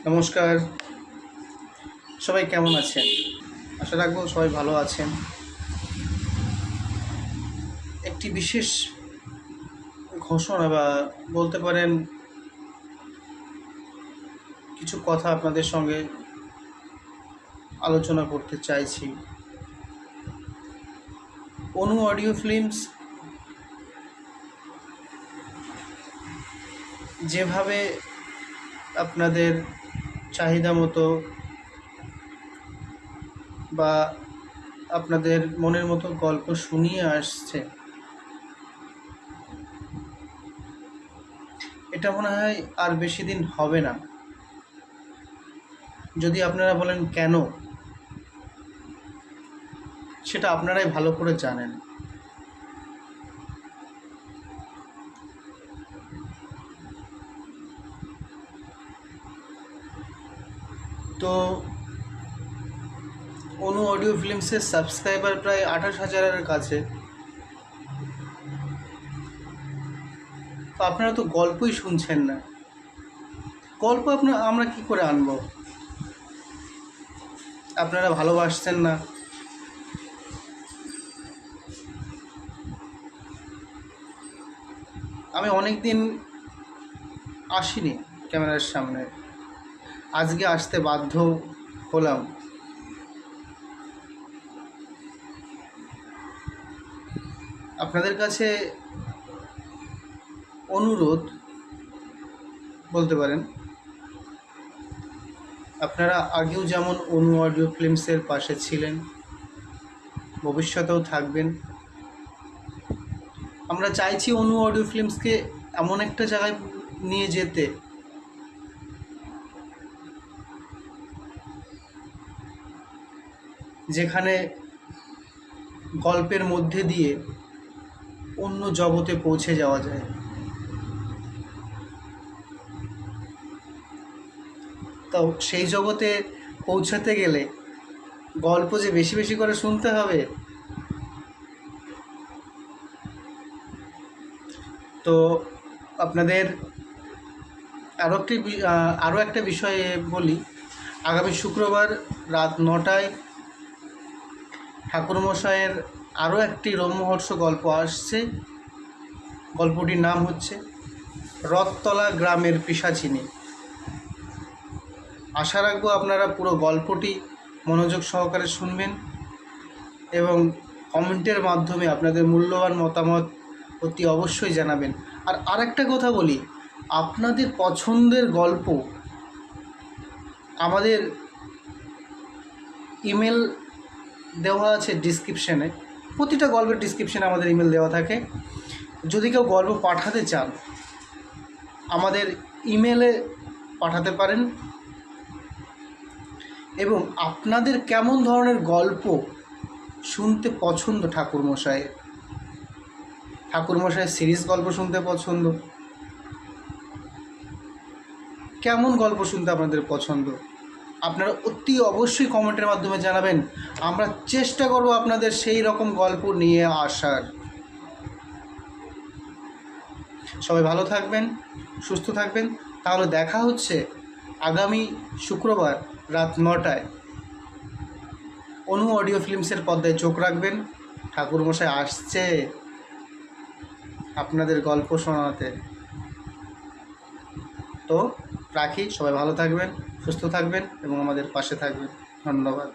নমস্কার, সবাই কেমন আছেন? আশা রাখবো সবাই ভালো আছেন। একটি বিশেষ ঘোষণা বা বলতে পারেন কিছু কথা আপনাদের সঙ্গে আলোচনা করতে চাইছি। অনু অডিও ফিল্মস যেভাবে আপনাদের চাহিদা মতো বা আপনাদের মনের মতো গল্প শুনিয়ে আসছে, এটা মনে হয় আর বেশি দিন হবে না। যদি আপনারা বলেন কেন, সেটা আপনারাই ভালো করে জানেন। তো অনু অডিও ফিল্মসের সাবস্ক্রাইবার প্রায় 28,000-এর কাছে। তো আপনারা তো গল্পই শুনছেন না। গল্প আমরা কি করে আনবো? আপনারা ভালোবাসছেন না। আমি অনেক দিন আসিনি ক্যামেরার সামনে, আজকে আসতে বাধ্য হলাম। আপনাদের কাছে অনুরোধ বলতে পারেন, আপনারা আগেও যেমন অনু অডিও ফিল্মসের পাশে ছিলেন, ভবিষ্যতেও থাকবেন। আমরা চাইছি অনু অডিও ফিল্মসকে এমন একটা জায়গায় নিয়ে যেতে যেখানে গল্পের মধ্যে দিয়ে অন্য জগতে পৌঁছে যাওয়া যায়। তো সেই জগতে পৌঁছাতে গেলে গল্প যে বেশি বেশি করে শুনতে হবে। তো আপনাদের আরও একটা বিষয়ে বলি, আগামী শুক্রবার রাত 9টায় ঠাকুরমশাইয়ের আরও একটি রোমহর্ষ গল্প আসছে। গল্পটির নাম হচ্ছে রথতলা গ্রামের পিশাচিনী। আশা রাখবো আপনারা পুরো গল্পটি মনোযোগ সহকারে শুনবেন এবং কমেন্টের মাধ্যমে আপনাদের মূল্যবান মতামত অতি অবশ্যই জানাবেন। আর আরেকটা কথা বলি, আপনাদের পছন্দের গল্প আমাদের ইমেল দেওয়া আছে ডিসক্রিপশানে। প্রতিটা গল্পের ডিসক্রিপশানে আমাদের ইমেল দেওয়া থাকে। যদি কেউ গল্প পাঠাতে চান, আমাদের ইমেলে পাঠাতে পারেন। এবং আপনাদের কেমন ধরনের গল্প শুনতে পছন্দ, ঠাকুরমশাইয়ের সিরিজ গল্প শুনতে পছন্দ, কেমন গল্প শুনতে আপনাদের পছন্দ, আপনারা অতি অবশ্যই কমেন্টের মাধ্যমে জানাবেন। আমরা চেষ্টা করব আপনাদের সেই রকম গল্প নিয়ে আসার। সবাই ভালো থাকবেন, সুস্থ থাকবেন। তাহলে দেখা হচ্ছে আগামী শুক্রবার রাত 9টায়। অনু অডিও ফিল্মসের পর্দায় চোখ রাখবেন। ঠাকুরমশাই আসছে আপনাদের গল্প শোনাতে। তো রাখি, সবাই ভালো থাকবেন, সুস্থ থাকবেন এবং আমাদের পাশে থাকবেন। ধন্যবাদ।